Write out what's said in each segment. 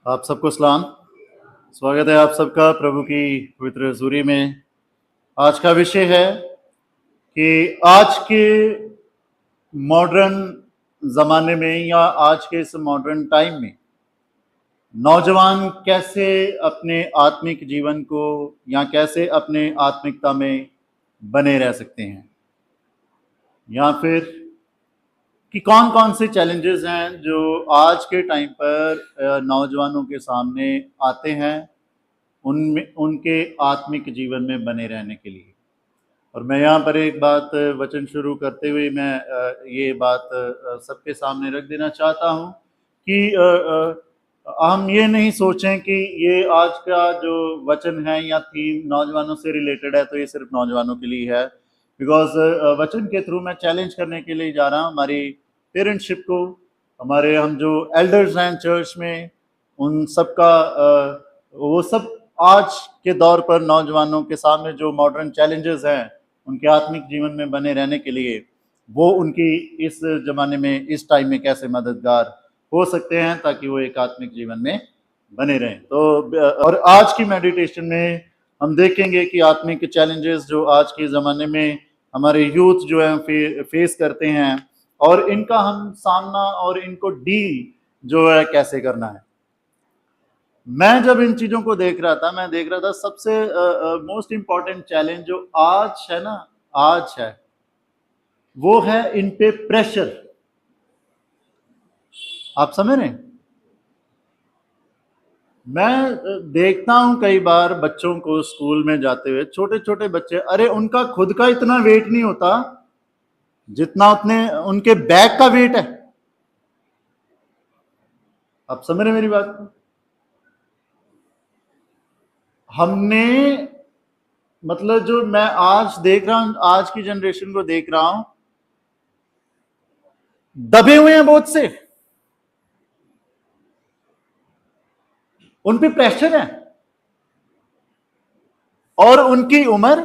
आप सबको सलाम। स्वागत है आप सबका प्रभु की पवित्र हजूरी में। आज का विषय है कि आज के मॉडर्न ज़माने में या आज के इस मॉडर्न टाइम में नौजवान कैसे अपने आत्मिक जीवन को या कैसे अपने आत्मिकता में बने रह सकते हैं, या फिर कि कौन कौन से चैलेंजेस हैं जो आज के टाइम पर नौजवानों के सामने आते हैं उनमें उनके आत्मिक जीवन में बने रहने के लिए। और मैं यहाँ पर एक बात वचन शुरू करते हुए मैं ये बात सबके सामने रख देना चाहता हूँ कि हम ये नहीं सोचें कि ये आज का जो वचन है या थीम नौजवानों से रिलेटेड है तो ये सिर्फ नौजवानों के लिए है। बिकॉज वचन के थ्रू मैं चैलेंज करने के लिए जा रहा हूँ हमारी पेरेंटशिप को, हमारे हम जो एल्डर्स हैं चर्च में, उन सब का वो सब आज के दौर पर नौजवानों के सामने जो मॉडर्न चैलेंजेस हैं उनके आत्मिक जीवन में बने रहने के लिए वो उनकी इस जमाने में इस टाइम में कैसे मददगार हो सकते हैं ताकि वो एक आत्मिक जीवन में बने रहें। तो और आज की मेडिटेशन में हम देखेंगे कि आत्मिक चैलेंजेस जो आज के ज़माने में हमारे यूथ जो है फेस करते हैं और इनका हम सामना और इनको डील जो है कैसे करना है। मैं जब इन चीज़ों को देख रहा था, मैं देख रहा था सबसे मोस्ट इम्पॉर्टेंट चैलेंज जो आज है ना, आज है वो है इन पे प्रेशर। आप समझ रहे हैं? मैं देखता हूं कई बार बच्चों को स्कूल में जाते हुए, छोटे छोटे बच्चे, अरे उनका खुद का इतना वेट नहीं होता जितना उतने उनके बैग का वेट है। आप समझ रहे मेरी बात को? हमने मतलब जो मैं आज देख रहा हूं, आज की जनरेशन को देख रहा हूं, दबे हुए हैं बहुत से, उन पे प्रेशर है और उनकी उम्र,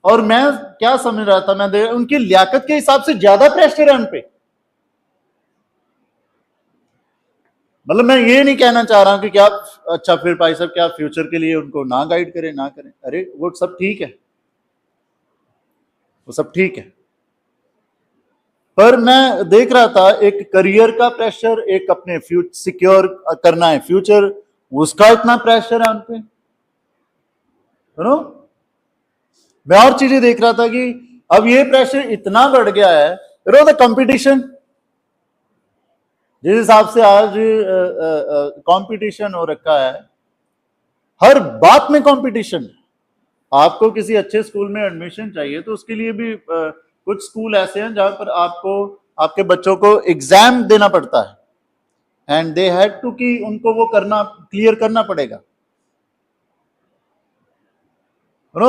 और मैं क्या समझ रहा था, मैं देख उनकी लियाकत के हिसाब से ज्यादा प्रेशर है उन पे। मतलब मैं ये नहीं कहना चाह रहा हूं कि क्या अच्छा फिर भाई साहब क्या फ्यूचर के लिए उनको ना गाइड करें ना करें, अरे वो सब ठीक है, वो सब ठीक है, पर मैं देख रहा था एक करियर का प्रेशर, एक अपने सिक्योर करना है फ्यूचर, उसका इतना प्रेशर है उन पे, यू नो। मैं और चीजें देख रहा था कि अब ये प्रेशर इतना बढ़ गया है, यू नो, द कंपटीशन, जिस हिसाब से आज कंपटीशन हो रखा है, हर बात में कंपटीशन। आपको किसी अच्छे स्कूल में एडमिशन चाहिए तो उसके लिए भी कुछ स्कूल ऐसे हैं जहां पर आपको आपके बच्चों को एग्जाम देना पड़ता है एंड दे हैड टू कि उनको वो करना क्लियर करना पड़ेगा।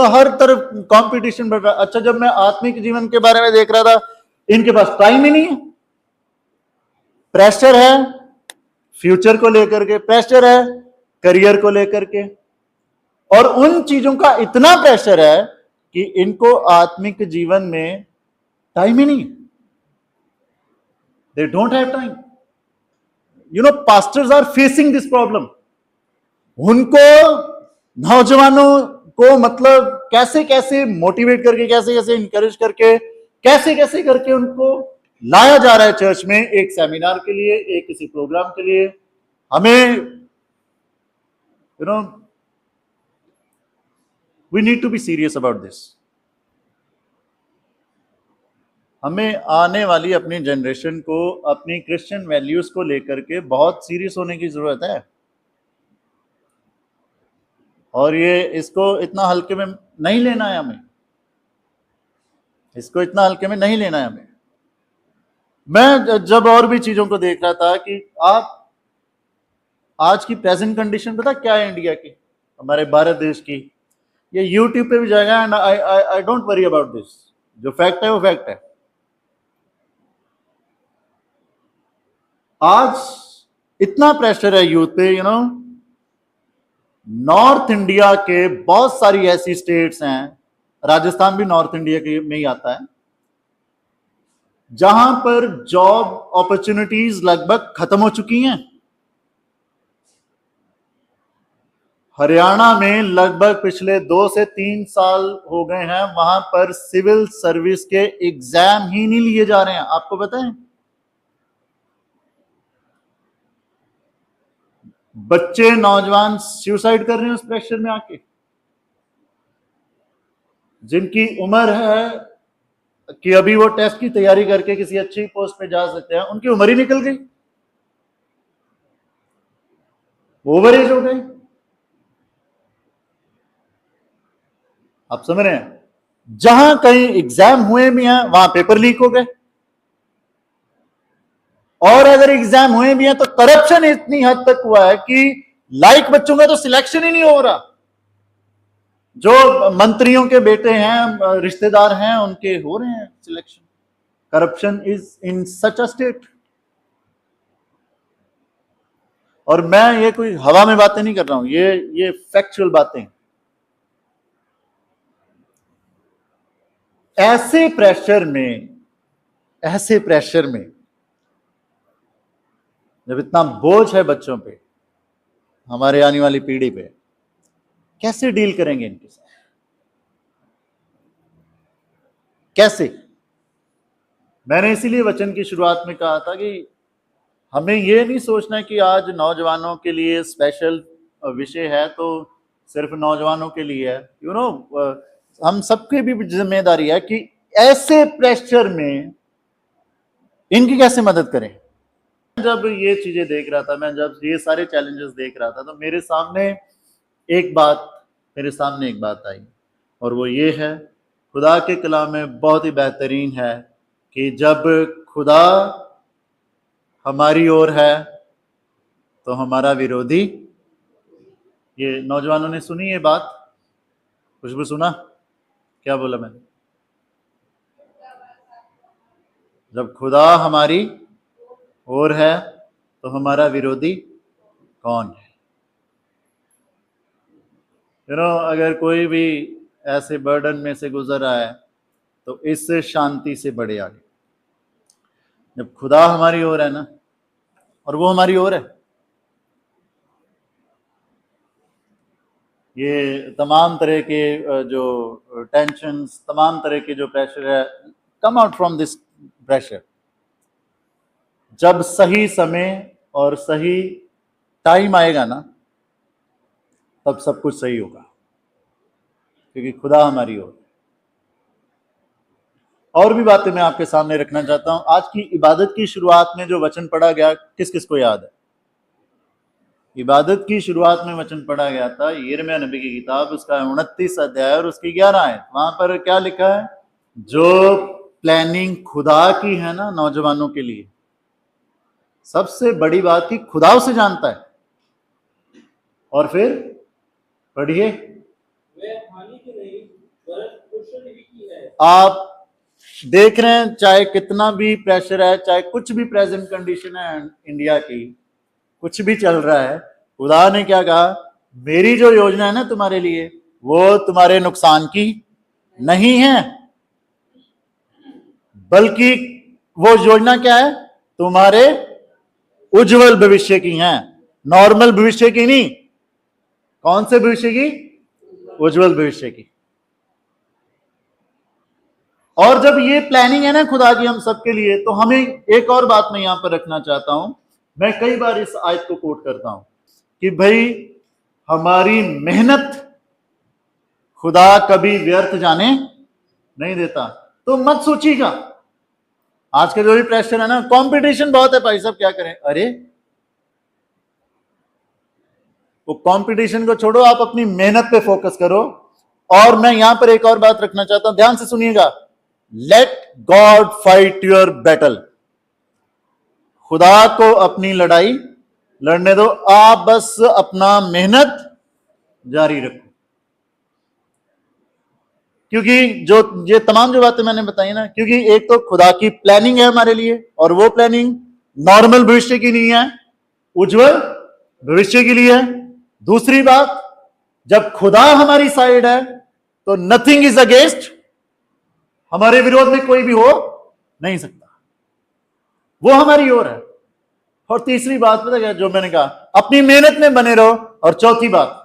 हर तरफ कंपटीशन बढ़ रहा है। अच्छा, जब मैं आत्मिक जीवन के बारे में देख रहा था, इनके पास टाइम ही नहीं है, प्रेशर है फ्यूचर को लेकर के, प्रेशर है करियर को लेकर के, और उन चीजों का इतना प्रेशर है कि इनको आत्मिक जीवन में टाइम ही नहीं, they don't have time. You know, pastors are facing this problem. उनको नौजवानों को मतलब कैसे कैसे मोटिवेट करके, कैसे कैसे इंकरेज करके, कैसे कैसे करके उनको लाया जा रहा है चर्च में, एक सेमिनार के लिए, एक किसी प्रोग्राम के लिए। हमें you know we need to be serious about this. हमें आने वाली अपनी जनरेशन को अपनी क्रिश्चियन वैल्यूज को लेकर के बहुत सीरियस होने की जरूरत है, और ये इसको इतना हल्के में नहीं लेना है, हमें इसको इतना हल्के में नहीं लेना है हमें। मैं जब और भी चीजों को देख रहा था कि आप आज की प्रेजेंट कंडीशन पता क्या है इंडिया की, हमारे भारत देश की, ये यूट्यूब पे भी जाएगा and I don't worry about this. जो फैक्ट है वो फैक्ट है। आज इतना प्रेशर है यूथ पे, यू नो, नॉर्थ इंडिया के बहुत सारी ऐसी स्टेट्स हैं, राजस्थान भी नॉर्थ इंडिया के में ही आता है, जहां पर जॉब अपॉर्चुनिटीज लगभग खत्म हो चुकी हैं। हरियाणा में लगभग पिछले 2 से 3 साल हो गए हैं, वहां पर सिविल सर्विस के एग्जाम ही नहीं लिए जा रहे हैं। आपको पता है, बच्चे नौजवान सुसाइड कर रहे हैं उस प्रेशर में आके। जिनकी उम्र है कि अभी वो टेस्ट की तैयारी करके किसी अच्छी पोस्ट पे जा सकते हैं, उनकी उम्र ही निकल गई, ओवर एज हो गई। आप समझ रहे हैं, जहां कहीं एग्जाम हुए भी हैं वहां पेपर लीक हो गए, और अगर एग्जाम हुए भी हैं तो करप्शन इतनी हद तक हुआ है कि लाइक बच्चों का तो सिलेक्शन ही नहीं हो रहा। जो मंत्रियों के बेटे हैं, रिश्तेदार हैं, उनके हो रहे हैं selection. Corruption is in such a state. और मैं ये कोई हवा में बातें नहीं कर रहा हूं, ये फैक्चुअल बातें। ऐसे प्रेशर में जब इतना बोझ है बच्चों पे, हमारे आने वाली पीढ़ी पे, कैसे डील करेंगे इनके साथ? कैसे? मैंने इसीलिए वचन की शुरुआत में कहा था कि हमें ये नहीं सोचना कि आज नौजवानों के लिए स्पेशल विषय है तो सिर्फ नौजवानों के लिए है। हम सबकी भी जिम्मेदारी है कि ऐसे प्रेशर में इनकी कैसे मदद करें। जब ये चीजें देख रहा था, मैं जब ये सारे चैलेंजेस देख रहा था, तो मेरे सामने एक बात आई, और वो ये है, खुदा के कलाम में बहुत ही बेहतरीन है कि जब खुदा हमारी ओर है तो हमारा विरोधी। ये नौजवानों ने सुनी ये बात? खुशबू सुना क्या बोला मैंने? जब खुदा हमारी ओर है तो हमारा विरोधी कौन है? अगर कोई भी ऐसे बर्डन में से गुजर रहा है तो इससे शांति से बढ़े आगे। जब खुदा हमारी ओर है ना, और वो हमारी ओर है, ये तमाम तरह के जो टेंशन्स, तमाम तरह के जो प्रेशर है, come out from this pressure. जब सही समय और सही टाइम आएगा ना, तब सब कुछ सही होगा, क्योंकि खुदा हमारी ओर। और भी बातें मैं आपके सामने रखना चाहता हूं। आज की इबादत की शुरुआत में जो वचन पढ़ा गया, किस किस को याद है? इबादत की शुरुआत में वचन पढ़ा गया था यिर्मयाह नबी की किताब, उसका 29 अध्याय और उसकी 11 आयत। वहां पर क्या लिखा है? जो प्लानिंग खुदा की है ना नौजवानों के लिए, सबसे बड़ी बात की खुदा उसे जानता है। और फिर पढ़िए, आप देख रहे हैं, चाहे कितना भी प्रेशर है, चाहे कुछ भी प्रेजेंट कंडीशन है इंडिया की, कुछ भी चल रहा है, खुदा ने क्या कहा? मेरी जो योजना है ना तुम्हारे लिए, वो तुम्हारे नुकसान की नहीं है, बल्कि वो योजना क्या है? तुम्हारे उज्जवल भविष्य की है, नॉर्मल भविष्य की नहीं। कौन से भविष्य की? उज्जवल भविष्य की। और जब ये प्लानिंग है ना खुदा की हम सबके लिए, तो हमें एक और बात मैं यहां पर रखना चाहता हूं। मैं कई बार इस आयत को कोट करता हूं कि भाई, हमारी मेहनत खुदा कभी व्यर्थ जाने नहीं देता। तो मत सोचिएगा, आज का जो भी प्रेशर है ना, कंपटीशन बहुत है भाई साहब, क्या करें? अरे वो कंपटीशन को छोड़ो, आप अपनी मेहनत पे फोकस करो। और मैं यहां पर एक और बात रखना चाहता हूं, ध्यान से सुनिएगा। Let God fight your battle. खुदा को अपनी लड़ाई लड़ने दो, आप बस अपना मेहनत जारी रखो। क्योंकि जो ये तमाम जो बातें मैंने बताई ना, क्योंकि एक तो खुदा की प्लानिंग है हमारे लिए, और वो प्लानिंग नॉर्मल भविष्य की नहीं है, उज्जवल भविष्य के लिए है। दूसरी बात, जब खुदा हमारी साइड है तो नथिंग इज अगेंस्ट, हमारे विरोध में कोई भी हो नहीं सकता, वो हमारी ओर है। और तीसरी बात पता क्या जो मैंने कहा? अपनी मेहनत में बने रहो। और चौथी बात,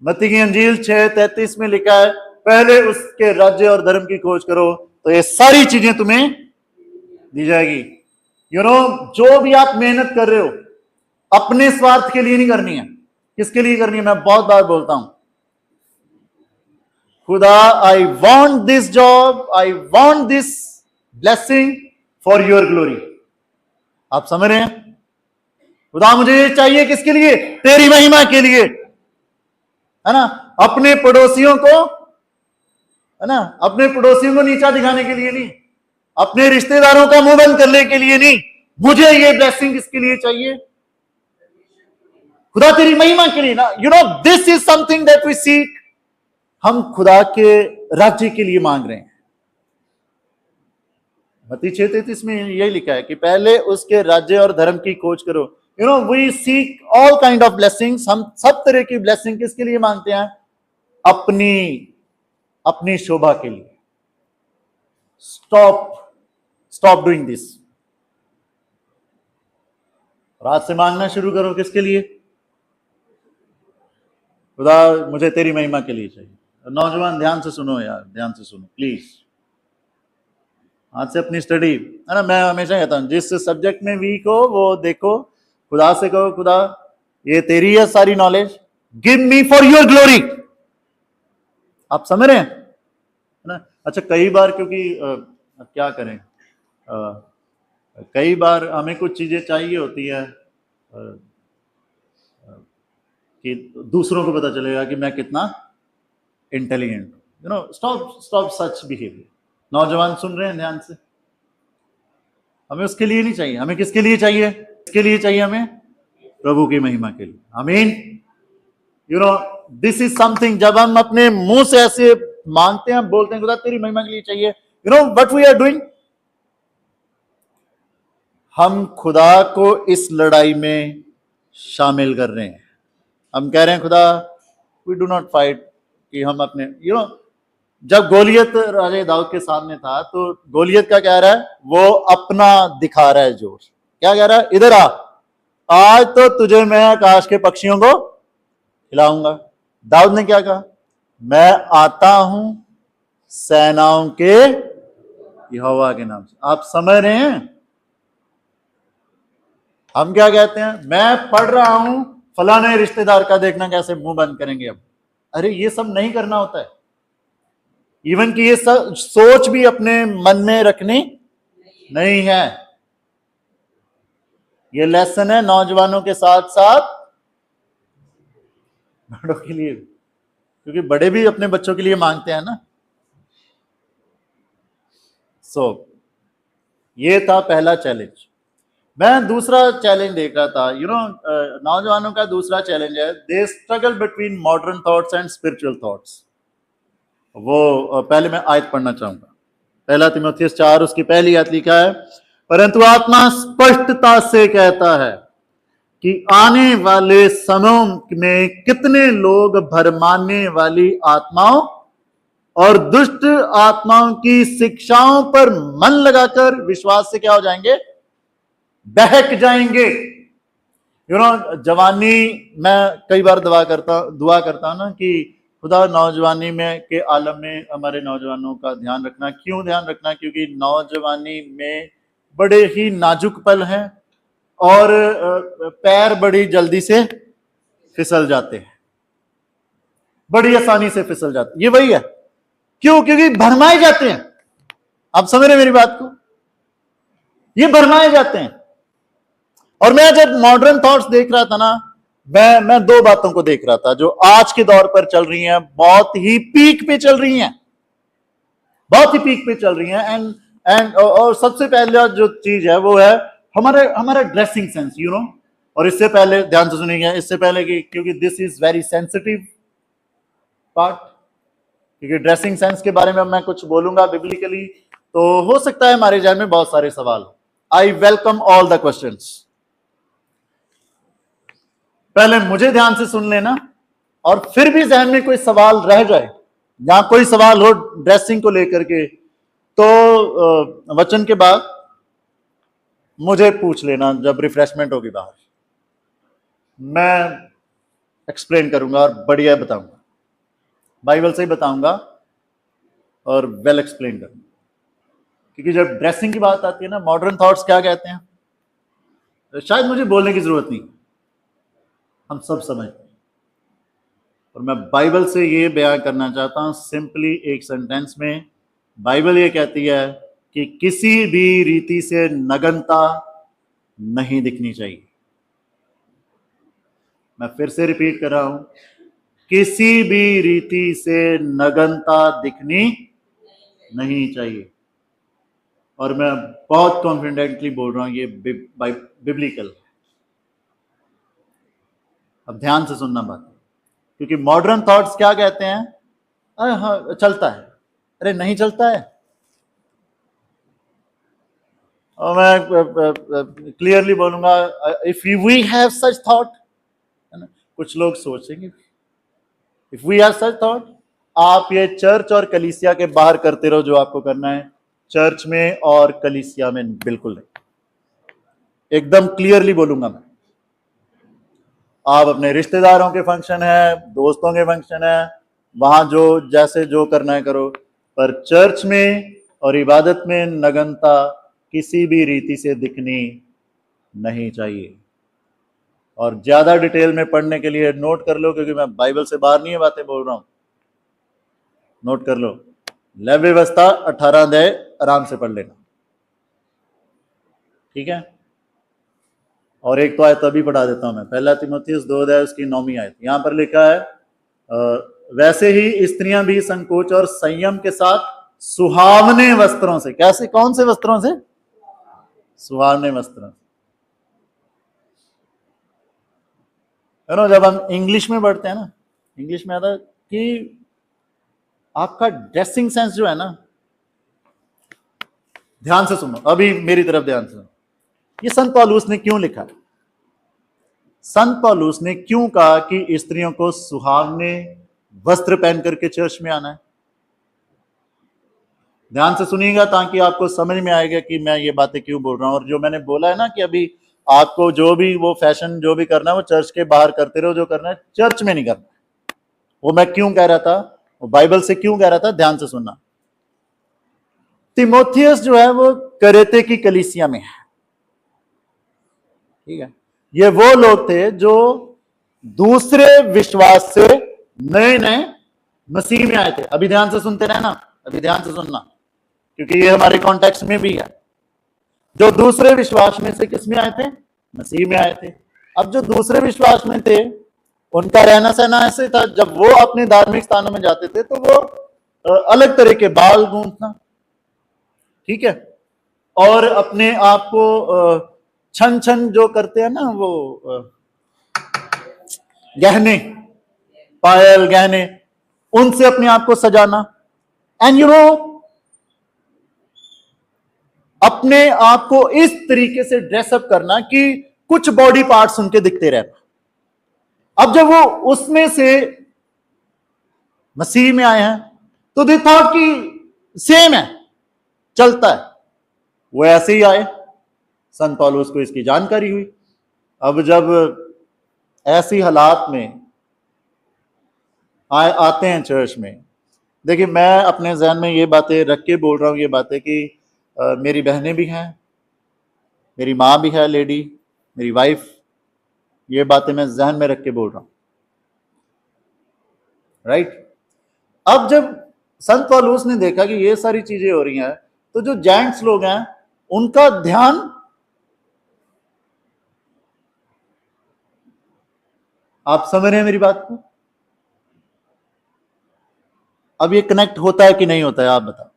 मत्ती की अंजील 6:33 में लिखा है, पहले उसके राज्य और धर्म की खोज करो तो ये सारी चीजें तुम्हें दी जाएगी। जो भी आप मेहनत कर रहे हो अपने स्वार्थ के लिए नहीं करनी है। किसके लिए करनी है? मैं बहुत बार बोलता हूं, खुदा, I want this job, I want this blessing for your glory. आप समझ रहे हैं? खुदा मुझे ये चाहिए, किसके लिए? तेरी महिमा के लिए, है ना। अपने पड़ोसियों को, है ना, अपने पड़ोसियों को नीचा दिखाने के लिए नहीं, अपने रिश्तेदारों का मुंह बंद करने के लिए नहीं। मुझे ये ब्लेसिंग किसके लिए चाहिए? खुदा तेरी महिमा के लिए ना। This is something that we seek. हम खुदा के राज्य के लिए मांग रहे हैं। मत्ती 6:33 में यही लिखा है कि पहले उसके राज्य और धर्म की खोज करो। We seek all kind of blessings. हम सब तरह की ब्लेसिंग किसके लिए मांगते हैं? अपनी शोभा के लिए। Stop doing this. रात से मांगना शुरू करो, किसके लिए? खुदा मुझे तेरी महिमा के लिए चाहिए। नौजवान ध्यान से सुनो यार, ध्यान से सुनो प्लीज। आज से अपनी स्टडी, है ना, मैं हमेशा कहता हूं, जिस सब्जेक्ट में वीक हो वो देखो, खुदा से कहो, खुदा ये तेरी है सारी knowledge, give me for your glory. आप समझ रहे हैं? है ना। अच्छा, कई बार क्योंकि क्या करें, कई बार हमें कुछ चीजें चाहिए होती है कि दूसरों को पता चलेगा कि मैं कितना इंटेलिजेंट हूं। स्टॉप सच बिहेवियर। नौजवान सुन रहे हैं ध्यान से? हमें उसके लिए नहीं चाहिए। हमें किसके लिए चाहिए? किसके लिए चाहिए? हमें प्रभु की महिमा के लिए। आमीन। दिस इज समथिंग, जब हम अपने मुंह से ऐसे मांगते हैं, बोलते हैं खुदा तेरी महिमा के लिए चाहिए, व्हाट वी आर डूइंग, हम खुदा को इस लड़ाई में शामिल कर रहे हैं। हम कह रहे हैं खुदा, वी डू नॉट फाइट, कि हम अपने जब गोलियत राजा दाऊद के सामने था तो गोलियत क्या कह रहा है? वो अपना दिखा रहा है जोर। क्या कह रहा है? इधर आ, आज तो तुझे मैं आकाश के पक्षियों को खिलाऊंगा। दाऊद ने क्या कहा? मैं आता हूं सेनाओं के यहोवा के नाम से। आप समझ रहे हैं? हम क्या कहते हैं? मैं पढ़ रहा हूं फलाने रिश्तेदार का, देखना कैसे मुंह बंद करेंगे अब। अरे ये सब नहीं करना होता है। इवन कि ये सब सोच भी अपने मन में रखनी नहीं है। ये लेसन है नौजवानों के साथ साथ बड़ों के लिए, क्योंकि बड़े भी अपने बच्चों के लिए मांगते हैं ना। ये था पहला चैलेंज। मैं दूसरा चैलेंज देख रहा था। नौजवानों का दूसरा चैलेंज है, they struggle between modern thoughts and spiritual thoughts. वो पहले मैं आयत पढ़ना चाहूंगा। पहला तीमुथियुस 4 उसकी पहली आयत लिखा है, परंतु आत्मा स्पष्टता से कहता है कि आने वाले समय में कितने लोग भरमाने वाली आत्माओं और दुष्ट आत्माओं की शिक्षाओं पर मन लगाकर विश्वास से क्या हो जाएंगे? बहक जाएंगे। जवानी, मैं कई बार दुआ करता हूं ना कि खुदा नौजवानी में के आलम में हमारे नौजवानों का ध्यान रखना। क्यों ध्यान रखना? क्योंकि नौजवानी में बड़े ही नाजुक पल हैं और पैर बड़ी जल्दी से फिसल जाते हैं, बड़ी आसानी से फिसल जाते हैं। ये वही है। क्यों? क्योंकि भरमाए जाते हैं। आप समझ रहे मेरी बात को? ये भरमाए जाते हैं। और मैं जब मॉडर्न थॉट्स देख रहा था ना, मैं दो बातों को देख रहा था जो आज के दौर पर चल रही हैं, बहुत ही पीक पे चल रही हैं, बहुत ही पीक पे चल रही हैं। एंड और सबसे पहले जो चीज है वो है हमारा ड्रेसिंग सेंस। और इससे पहले ध्यान से सुनिएगा, इससे पहले कि क्योंकि this is very sensitive part, क्योंकि ड्रेसिंग सेंस के बारे में मैं कुछ बोलूंगा बिब्लिकली, तो हो सकता है हमारे जहन में बहुत सारे सवाल। I welcome all the questions. पहले मुझे ध्यान से सुन लेना, और फिर भी जहन में कोई सवाल रह जाए या कोई सवाल हो ड्रेसिंग को लेकर के, तो वचन के बाद मुझे पूछ लेना जब रिफ्रेशमेंट होगी बाहर। मैं एक्सप्लेन करूंगा और बढ़िया बताऊंगा, बाइबल से ही बताऊंगा और वेल एक्सप्लेन करूंगा। क्योंकि जब ड्रेसिंग की बात आती है ना, मॉडर्न थॉट्स क्या कहते हैं, तो शायद मुझे बोलने की जरूरत नहीं, हम सब समझते हैं। और मैं बाइबल से ये बयान करना चाहता हूं सिंपली एक सेंटेंस में। बाइबल ये कहती है कि किसी भी रीति से नग्नता नहीं दिखनी चाहिए। मैं फिर से रिपीट कर रहा हूं, किसी भी रीति से नग्नता दिखनी नहीं चाहिए। और मैं बहुत कॉन्फिडेंटली बोल रहा हूं ये बिब्लिकल। अब ध्यान से सुनना बात, क्योंकि मॉडर्न थॉट्स क्या कहते हैं, हाँ चलता है, अरे नहीं चलता है। और मैं क्लियरली बोलूंगा, if we have such thought, है ना, कुछ लोग सोचेंगे if we have such thought, आप ये चर्च और कलीसिया के बाहर करते रहो जो आपको करना है, चर्च में और कलीसिया में बिल्कुल नहीं। एकदम क्लियरली बोलूंगा मैं। आप अपने रिश्तेदारों के फंक्शन है, दोस्तों के फंक्शन है, वहां जो जैसे जो करना है करो, पर चर्च में और इबादत में नग्नता किसी भी रीति से दिखनी नहीं चाहिए। और ज्यादा डिटेल में पढ़ने के लिए नोट कर लो, क्योंकि मैं बाइबल से बाहर नहीं है बातें बोल रहा हूं। नोट कर लो, लेवी व्यवस्था 18 अध्याय आराम से पढ़ लेना, ठीक है। और एक तो आयत अभी पढ़ा देता हूं मैं, पहला तीमुथियुस 2 अध्याय उसकी 9वीं आयत। यहां पर लिखा है, वैसे ही स्त्रियां भी संकोच और संयम के साथ सुहावने वस्त्रों से, कैसे, कौन से वस्त्रों से, सुहावने वस्त्रों से। जब हम इंग्लिश में पढ़ते हैं ना, इंग्लिश में आता है कि आपका ड्रेसिंग सेंस जो है ना, ध्यान से सुनो, अभी मेरी तरफ ध्यान से सुनो। ये संत पौलुस ने क्यों लिखा? संत पौलुस ने क्यों कहा कि स्त्रियों को सुहावने वस्त्र पहन करके चर्च में आना है? ध्यान से सुनिएगा ताकि आपको समझ में आएगा कि मैं ये बातें क्यों बोल रहा हूं। और जो मैंने बोला है ना कि अभी आपको जो भी वो फैशन जो भी करना है वो चर्च के बाहर करते रहो, जो करना है चर्च में नहीं करना। वो मैं क्यों कह रहा था, वो बाइबल से क्यों कह रहा था, ध्यान से सुनना। तीमुथियुस जो है वो करेते की कलीसिया में है, ठीक है। ये वो लोग थे जो दूसरे विश्वास से नए नए मसीह में आए थे। अभी ध्यान से सुनते रहना, अभी ध्यान से सुनना, क्योंकि ये हमारे कॉन्टेक्स्ट में भी है। जो दूसरे विश्वास में से किस में आए थे, मसीह में आए थे। अब जो दूसरे विश्वास में थे उनका रहना सहना ऐसे था, जब वो अपने धार्मिक स्थानों में जाते थे तो वो अलग तरह के बाल गूंथना, ठीक है, और अपने आप को छन छन जो करते हैं ना, वो गहने, पायल गहने, उनसे अपने आप को सजाना। एंड अपने आप को इस तरीके से ड्रेसअप करना कि कुछ बॉडी पार्ट्स उनके दिखते रहना। अब जब वो उसमें से मसीह में आए हैं तो दे थॉट कि सेम है, चलता है, वो ऐसे ही आए। संत पौलुस को इसकी जानकारी हुई। अब जब ऐसी हालात में आते हैं चर्च में, देखिए मैं अपने जहन में ये बातें रख के बोल रहा हूं, ये बातें कि मेरी बहनें भी हैं, मेरी माँ भी है लेडी, मेरी वाइफ, ये बातें मैं जहन में रख के बोल रहा हूं, राइट। अब जब संत पौलुस ने देखा कि ये सारी चीजें हो रही हैं, तो जो जेंट्स लोग हैं उनका ध्यान, आप समझ रहे हैं मेरी बात को? अब ये कनेक्ट होता है कि नहीं होता है, आप बताओ,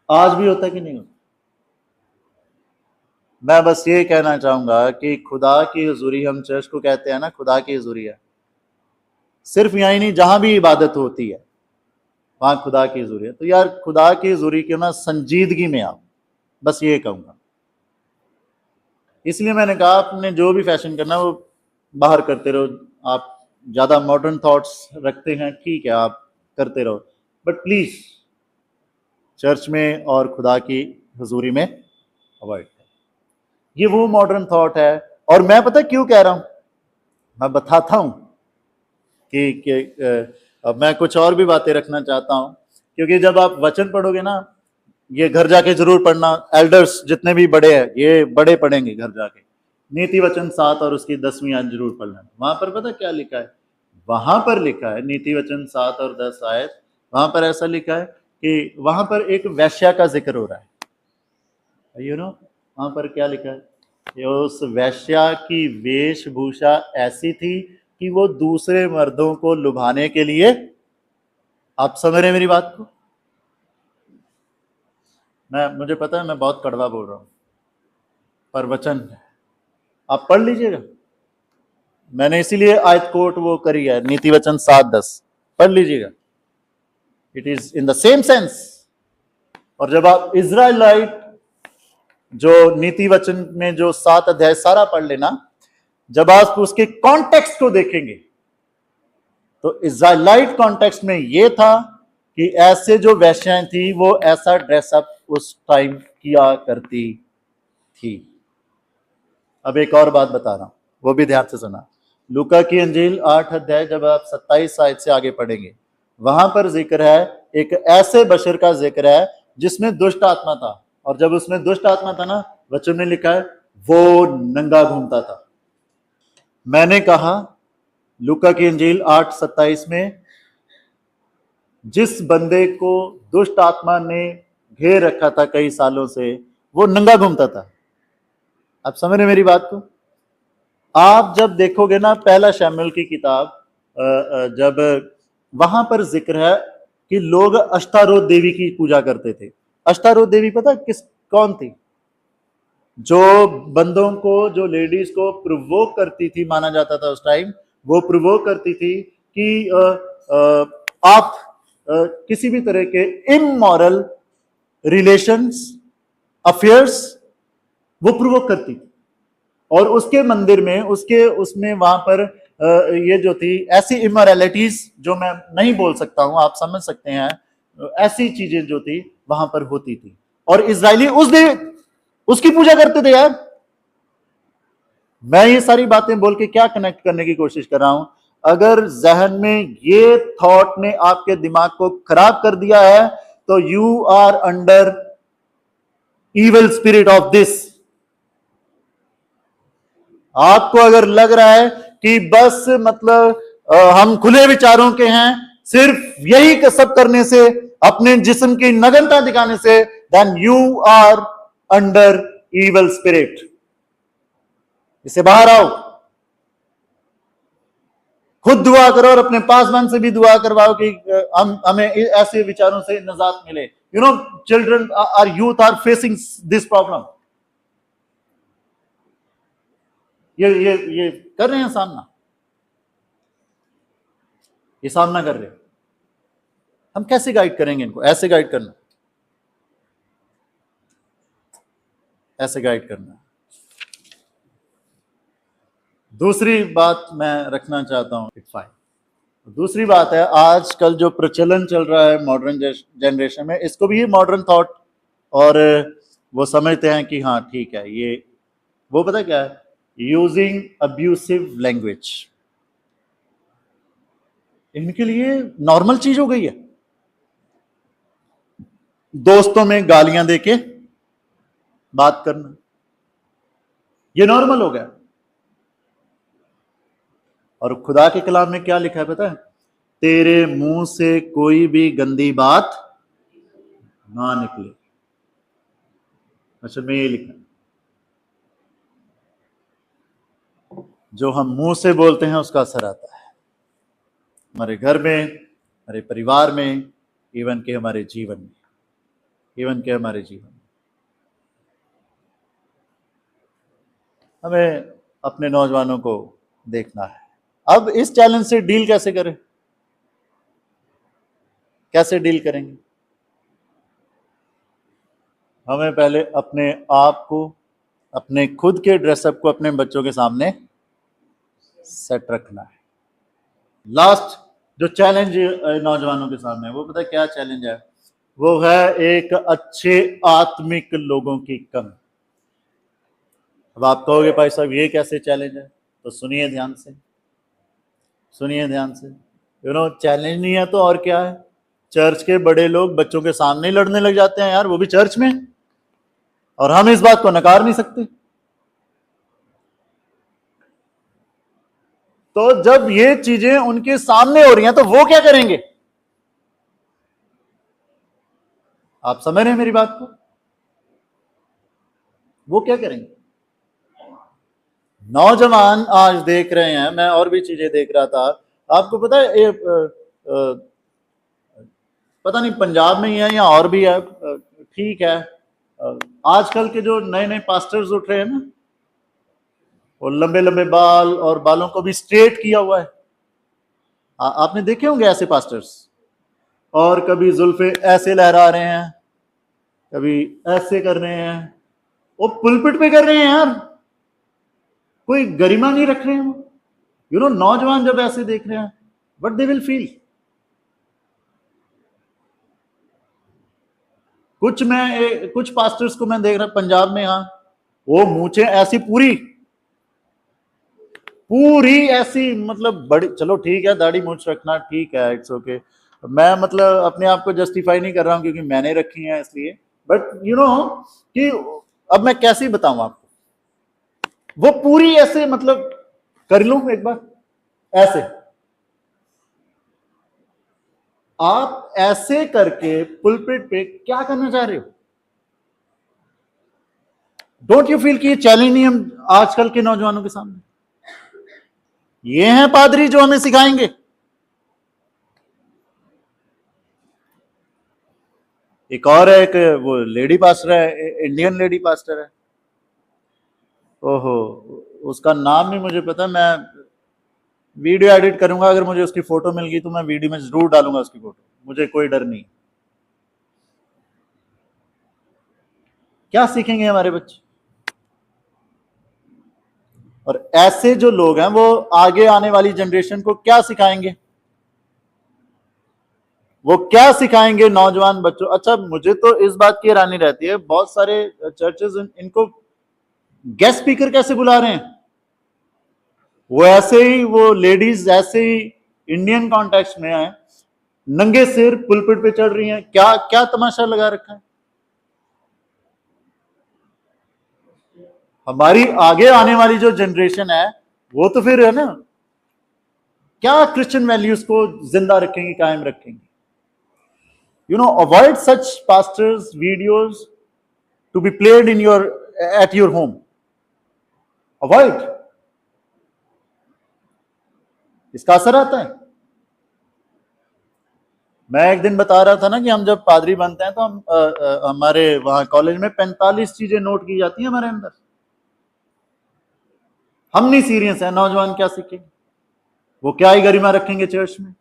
आज भी होता है कि नहीं होता? मैं बस ये कहना चाहूंगा कि खुदा की हुजूरी, हम चर्च को कहते हैं ना खुदा की हुजूरी है, सिर्फ यहीं नहीं, जहां भी इबादत होती है वहां खुदा की हुजूरी है। तो यार खुदा की हुजूरी क्यों ना संजीदगी में आओ, बस ये कहूंगा। इसलिए मैंने कहा आपने जो भी फैशन करना वो बाहर करते रहो। आप ज्यादा मॉडर्न थॉट्स रखते हैं, ठीक है, आप करते रहो, बट प्लीज चर्च में और खुदा की हुजूरी में अवॉइड करें। ये वो मॉडर्न थॉट है। और मैं पता क्यों कह रहा हूं, मैं बताता हूं अब मैं कुछ और भी बातें रखना चाहता हूं, क्योंकि जब आप वचन पढ़ोगे ना, ये घर जाके जरूर पढ़ना, एल्डर्स जितने भी बड़े हैं ये बड़े पढ़ेंगे घर जाके, नीति वचन 7 और उसकी 10वीं आयत जरूर पढ़ लेना। वहां पर पता क्या लिखा है? वहां पर लिखा है नीति वचन 7 और 10 आयत, वहां पर ऐसा लिखा है कि वहां पर एक वैश्या का जिक्र हो रहा है। वहां पर क्या लिखा है? उस वैश्या की वेशभूषा ऐसी थी कि वो दूसरे मर्दों को लुभाने के लिए, आप समझ रहे हैं मेरी बात को? मुझे पता है मैं बहुत कड़वा बोल रहा हूं, पर वचन आप पढ़ लीजिएगा। मैंने इसीलिए आयत कोट वो करी है, नीति वचन 7-10 पढ़ लीजिएगा, it is in the same sense. और जब आप इजराइलाइट जो नीति वचन में जो 7 अध्याय सारा पढ़ लेना, जब आप उसके कॉन्टेक्स्ट को देखेंगे तो इजराइलाइट कॉन्टेक्स्ट में यह था कि ऐसे जो वैश्याएं थी वो ऐसा ड्रेसअप उस टाइम किया करती थी। अब एक और बात बता रहा हूं, वो भी ध्यान से सुना। लूका की अंजील 8 अध्याय जब आप 27 आयत से आगे पढ़ेंगे, वहां पर जिक्र है, एक ऐसे बशर का जिक्र है जिसमें दुष्ट आत्मा था, और जब उसमें दुष्ट आत्मा था ना, वचन में लिखा है वो नंगा घूमता था। मैंने कहा लूका की अंजील 8:27 में, जिस बंदे को दुष्ट आत्मा ने घेर रखा था कई सालों से, वो नंगा घूमता था। आप समझ रहे मेरी बात को? आप जब देखोगे ना पहला शमूएल की किताब, जब वहां पर जिक्र है कि लोग अष्टारोथ देवी की पूजा करते थे। अष्टारोथ देवी पता कौन थी? जो बंदों को, जो लेडीज को प्रोवोक करती थी, माना जाता था उस टाइम, वो प्रोवोक करती थी कि आप किसी भी तरह के इमोरल रिलेशंस, अफेयर्स वो प्रोवोक करती थी। और उसके मंदिर में, उसमें वहां पर ये जो थी ऐसी इमोरलिटीज, जो मैं नहीं बोल सकता हूं, आप समझ सकते हैं, ऐसी चीजें जो थी वहां पर होती थी, और इजरायली उसकी पूजा करते थे यार। मैं ये सारी बातें बोल के क्या कनेक्ट करने की कोशिश कर रहा हूं? अगर जहन में ये थॉट ने आपके दिमाग को खराब कर दिया है, तो you are under evil spirit of this. आपको अगर लग रहा है कि बस मतलब हम खुले विचारों के हैं, सिर्फ यही सब करने से, अपने जिस्म की नग्नता दिखाने से, then you are under evil spirit. इसे बाहर आओ, खुद दुआ करो और अपने पासवान से भी दुआ करवाओ कि हमें ऐसे विचारों से निजात मिले। Children are youth are facing this problem. ये कर रहे हैं सामना, ये सामना कर रहे हैं। हम कैसे गाइड करेंगे इनको? ऐसे गाइड करना, ऐसे गाइड करना। दूसरी बात मैं रखना चाहता हूं, दूसरी बात है, आजकल जो प्रचलन चल रहा है मॉडर्न जनरेशन में, इसको भी ये मॉडर्न थॉट, और वो समझते हैं कि हाँ ठीक है, ये वो पता क्या है, यूजिंग अब्यूसिव लैंग्वेज इनके लिए नॉर्मल चीज हो गई है। दोस्तों में गालियां देके बात करना, ये नॉर्मल हो गया। और खुदा के कलाम में क्या लिखा है पता है? तेरे मुंह से कोई भी गंदी बात ना निकले। असल में ये लिखा है, जो हम मुंह से बोलते हैं उसका असर आता है हमारे घर में, हमारे परिवार में, इवन के हमारे जीवन में, हमें अपने नौजवानों को देखना है। अब इस चैलेंज से डील कैसे करें? कैसे डील करेंगे? हमें पहले अपने आप को, अपने खुद के ड्रेसअप को अपने बच्चों के सामने सेट रखना है। लास्ट जो चैलेंज नौजवानों के सामने, वो पता है क्या चैलेंज है? वो है एक अच्छे आत्मिक लोगों की कमी। अब आप कहोगे भाई साहब ये कैसे चैलेंज है? तो सुनिए ध्यान से, सुनिए ध्यान से। चैलेंज नहीं है तो और क्या है। चर्च के बड़े लोग बच्चों के सामने ही लड़ने लग जाते हैं यार, वो भी चर्च में, और हम इस बात को नकार नहीं सकते। तो जब ये चीजें उनके सामने हो रही हैं तो वो क्या करेंगे? आप समझ रहे हैं मेरी बात को? वो क्या करेंगे? नौजवान आज देख रहे हैं, मैं और भी चीजें देख रहा था, आपको पता है पता नहीं पंजाब में ही है या और भी है, ठीक है, आजकल के जो नए नए पास्टर्स उठ रहे हैं ना, वो लंबे लंबे बाल और बालों को भी स्ट्रेट किया हुआ है। आपने देखे होंगे ऐसे पास्टर्स, और कभी जुल्फे ऐसे लहरा रहे हैं, कभी ऐसे कर रहे हैं, वो पुलपिट पे कर रहे हैं यार, कोई गरिमा नहीं रख रहे हैं वो। नौजवान जब ऐसे देख रहे हैं, व्हाट दे विल फील। कुछ पास्टर्स को मैं देख रहा पंजाब में, हाँ, वो मूछें ऐसी पूरी पूरी ऐसी, मतलब बड़ी, चलो ठीक है दाढ़ी मूछ रखना ठीक है, इट्स ओके, मैं मतलब अपने आप को जस्टिफाई नहीं कर रहा हूं क्योंकि मैंने रखी है इसलिए, बट कि अब मैं कैसे बताऊं आपको, वो पूरी ऐसे, मतलब कर लूं एक बार ऐसे, आप ऐसे करके पुलपिट पे क्या करना चाह रहे हो? डोंट यू फील कि ये चैलेंज नहीं हम आजकल के नौजवानों के सामने? ये हैं पादरी जो हमें सिखाएंगे। एक और है, एक वो लेडी पास्टर है, इंडियन लेडी पास्टर है, ओहो, उसका नाम नहीं मुझे पता, मैं वीडियो एडिट करूंगा, अगर मुझे उसकी फोटो मिल गई तो मैं वीडियो में जरूर डालूंगा उसकी फोटो, मुझे कोई डर नहीं। क्या सीखेंगे हमारे बच्चे? और ऐसे जो लोग हैं वो आगे आने वाली जनरेशन को क्या सिखाएंगे? वो क्या सिखाएंगे नौजवान बच्चों? अच्छा, मुझे तो इस बात की हैरानी रहती है, बहुत सारे चर्चेस इनको गेस्ट स्पीकर कैसे बुला रहे हैं? वो ऐसे ही, वो लेडीज ऐसे ही इंडियन कॉन्टेक्स्ट में है, नंगे सिर पुलपिट पे चढ़ रही हैं, क्या क्या तमाशा लगा रखा है? हमारी आगे आने वाली जो जनरेशन है वो तो फिर है ना, क्या क्रिश्चियन वैल्यूज को जिंदा रखेंगे, कायम रखेंगे? Avoid such pastors videos to be played in your at your home, avoid. इसका असर आता है। मैं एक दिन बता रहा था ना कि हम जब पादरी बनते हैं तो हम हमारे वहां कॉलेज में 45 चीजें नोट की जाती हैं हमारे अंदर। हम नहीं सीरियस है, नौजवान क्या सीखेंगे? वो क्या ही गरिमा रखेंगे चर्च में?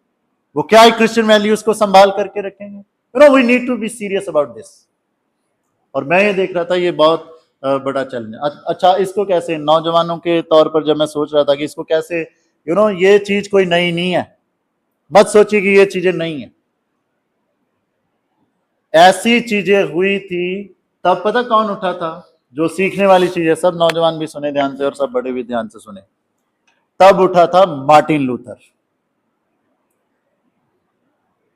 वो क्या ही क्रिश्चियन वैल्यूज को संभाल करके रखेंगे? We need to be serious about this. और मैं ये देख रहा था, ये बहुत बड़ा चैलेंज। अच्छा, इसको कैसे नौजवानों के तौर पर जब मैं सोच रहा था कि इसको कैसे, ये चीज कोई नई नहीं है, मत सोचिए कि ये चीजें नहीं है, ऐसी चीजें हुई थी। तब पता कौन उठा था? जो सीखने वाली चीज है, सब नौजवान भी सुने ध्यान से और सब बड़े भी ध्यान से सुने, तब उठा था मार्टिन लूथर।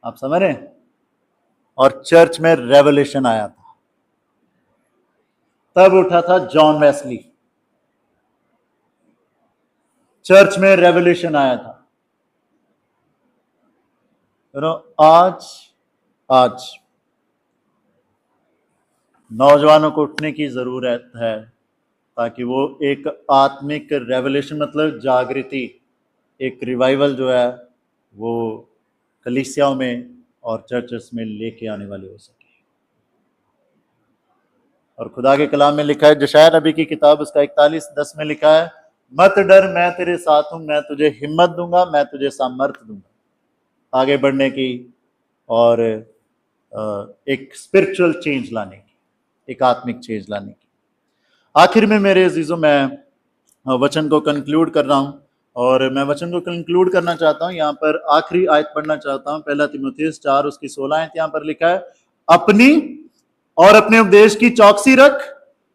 आप समझ रहे हैं? और चर्च में रेवोल्यूशन आया था। तब उठा था जॉन वेस्ली, चर्च में रेवोल्यूशन आया था। आज नौजवानों को उठने की जरूरत है ताकि वो एक आत्मिक रेवोल्यूशन, मतलब जागृति, एक रिवाइवल जो है वो कलीसियाओं में और चर्चेस में लेके आने वाले हो सके। और खुदा के कलाम में लिखा है, यशायाह नबी की किताब उसका 41:10 में लिखा है, मत डर, मैं तेरे साथ हूं, मैं तुझे हिम्मत दूंगा, मैं तुझे सामर्थ दूंगा आगे बढ़ने की और एक स्पिरिचुअल चेंज लाने की, एक आत्मिक चेंज लाने की। आखिर में मेरे अजीजों, मैं वचन को कंक्लूड कर रहा हूं, और मैं वचन को कंक्लूड करना चाहता हूं, यहाँ पर आखिरी आयत पढ़ना चाहता हूं, 1 तीमुथियुस 4 उसकी 16 आयत। यहाँ पर लिखा है, अपनी और अपने उपदेश की चौकसी रख,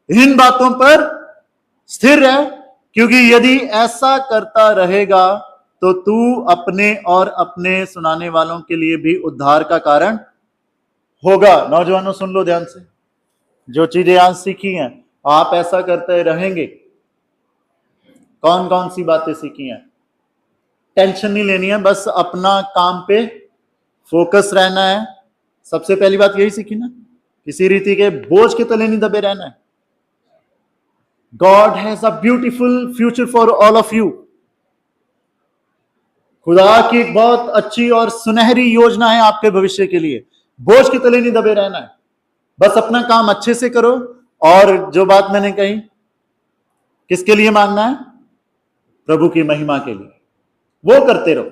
इन बातों पर स्थिर रह, क्योंकि यदि ऐसा करता रहेगा तो तू अपने और अपने सुनाने वालों के लिए भी उद्धार का कारण होगा। नौजवानों सुन लो ध्यान से, जो चीजें आज सीखी हैं आप ऐसा करते रहेंगे। कौन कौन सी बातें सीखी हैं? टेंशन नहीं लेनी है, बस अपना काम पे फोकस रहना है। सबसे पहली बात यही सीखी ना, किसी रीति के बोझ के तले नहीं दबे रहना है। God has a beautiful future for all of you. खुदा की एक बहुत अच्छी और सुनहरी योजना है आपके भविष्य के लिए। बोझ के तले नहीं दबे रहना है, बस अपना काम अच्छे से करो। और जो बात मैंने कही, किसके लिए मांगना है? प्रभु की महिमा के लिए, वो करते रहो।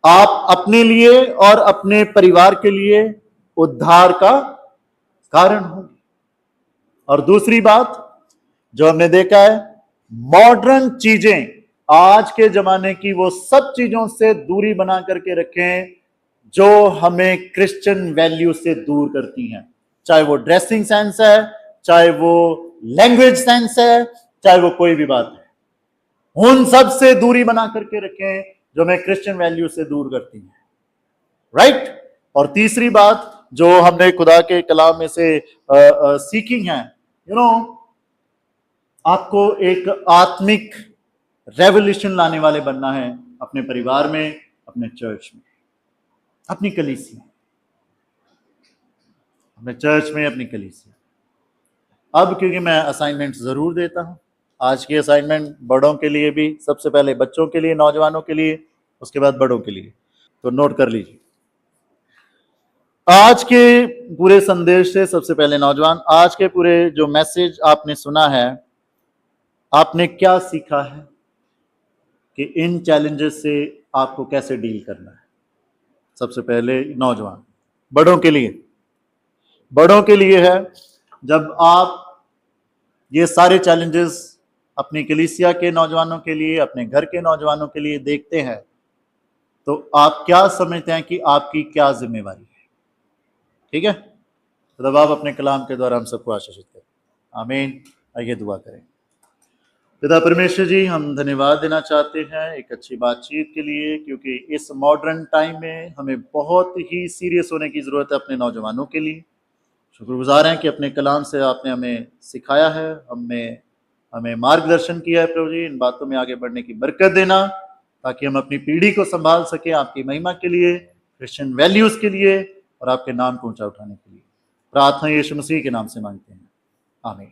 आप अपने लिए और अपने परिवार के लिए उद्धार का कारण होंगे। और दूसरी बात जो हमने देखा है, मॉडर्न चीजें, आज के जमाने की वो सब चीजों से दूरी बना करके रखें जो हमें क्रिश्चियन वैल्यू से दूर करती हैं। चाहे वो ड्रेसिंग सेंस है, चाहे वो लैंग्वेज सेंस है, चाहे वो कोई भी बात है, उन सब से दूरी बना करके रखें जो हमें क्रिश्चियन वैल्यू से दूर करती हैं। राइट? और तीसरी बात जो हमने खुदा के कलाम में से सीखी है, आपको एक आत्मिक रेवोल्यूशन लाने वाले बनना है अपने परिवार में, अपने चर्च में, अपनी कलीसिया, अपने चर्च में, अपनी कलीसिया। अब क्योंकि मैं असाइनमेंट जरूर देता हूं, आज की असाइनमेंट बड़ों के लिए भी, सबसे पहले बच्चों के लिए, नौजवानों के लिए, उसके बाद बड़ों के लिए, तो नोट कर लीजिए। आज के पूरे संदेश से सबसे पहले नौजवान, आज के पूरे जो मैसेज आपने सुना है, आपने क्या सीखा है कि इन चैलेंजेस से आपको कैसे डील करना है? सबसे पहले नौजवान, बड़ों के लिए है, जब आप ये सारे चैलेंजेस अपनी कलीसिया के नौजवानों के लिए, अपने घर के नौजवानों के लिए देखते हैं, तो आप क्या समझते हैं कि आपकी क्या जिम्मेवारी है? ठीक है, तो तब आप अपने कलाम के द्वारा हम सबको आशीषित करें। आमीन। आइए दुआ करें। पिता परमेश्वर जी, हम धन्यवाद देना चाहते हैं एक अच्छी बातचीत के लिए, क्योंकि इस मॉडर्न टाइम में हमें बहुत ही सीरियस होने की ज़रूरत है अपने नौजवानों के लिए। शुक्रगुजार हैं कि अपने कलाम से आपने हमें सिखाया है, हमें मार्गदर्शन किया है। प्रभु जी, इन बातों में आगे बढ़ने की बरकत देना, ताकि हम अपनी पीढ़ी को संभाल सकें आपकी महिमा के लिए, क्रिश्चियन वैल्यूज़ के लिए और आपके नाम को ऊंचा उठाने के लिए। प्रार्थना यीशु मसीह के नाम से मांगते हैं, आमीन।